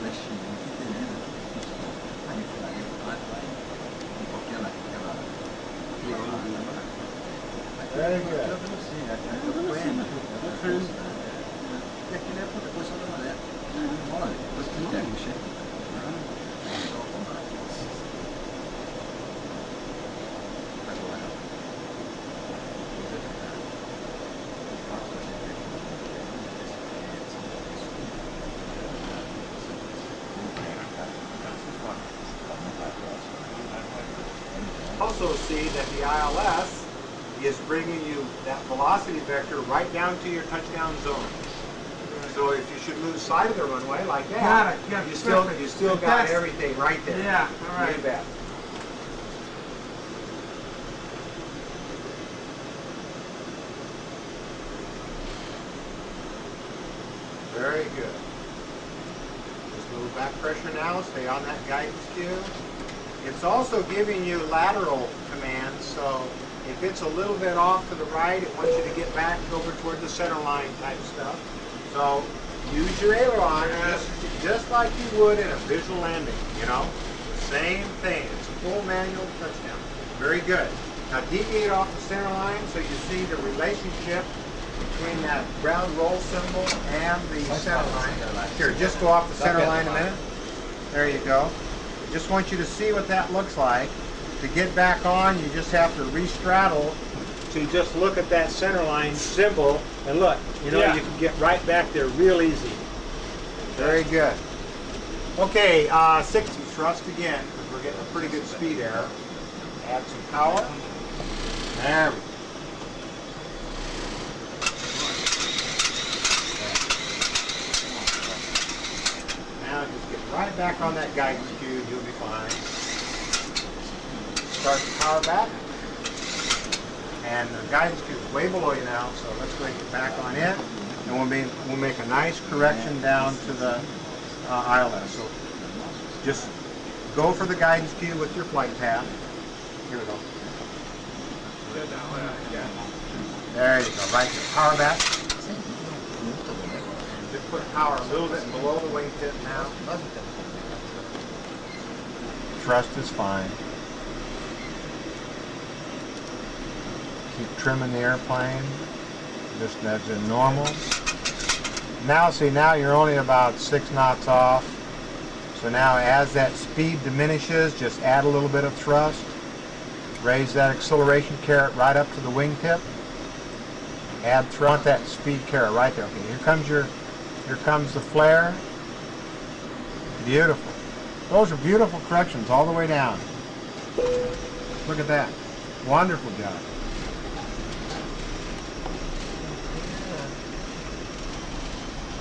flechinha aqui tem, né? Aí vai um pouquinho naquela. Very good. E aquilo é a posição da maré. Olha, depois que ele pega o chefe. Also see that the ILS is bringing you that velocity vector right down to your touchdown zone. So if you should lose sight of the runway like that, you still got everything right there. Yeah, all right. You bet. Very good. Just a little back pressure now. Stay on that guidance cue. It's also giving you lateral commands, so if it's a little bit off to the right, it wants you to get back over toward the center line type stuff. So use your aileron just like you would in a visual landing, you know? Same thing. It's a full manual touchdown. Very good. Now deviate off the center line so you see the relationship between that ground roll symbol and the center line. Here, just go off the center line a minute. There you go. Just want you to see what that looks like. To get back on, you just have to re-straddle. So you just look at that center line symbol and look, you know, you can get right back there real easy. Very good. Okay, 60 thrust again, because we're getting a pretty good speed error. Add some power. There we go. Now just get right back on that guidance cue, you'll be fine. Start the power back. And the guidance cue is way below you now, so let's go ahead and get back on in. And we'll make a nice correction down to the ILS. So just go for the guidance cue with your flight path. Here we go. There you go, right there. Power back. Just put power a little bit below the wingtip now. Thrust is fine. Keep trimming the airplane. Just as in normal. Now see, now you're only about 6 knots off. So now as that speed diminishes, just add a little bit of thrust. Raise that acceleration caret right up to the wingtip. Add thrust. Want that speed caret right there. Okay, here comes the flare. Beautiful. Those are beautiful corrections all the way down. Look at that. Wonderful job.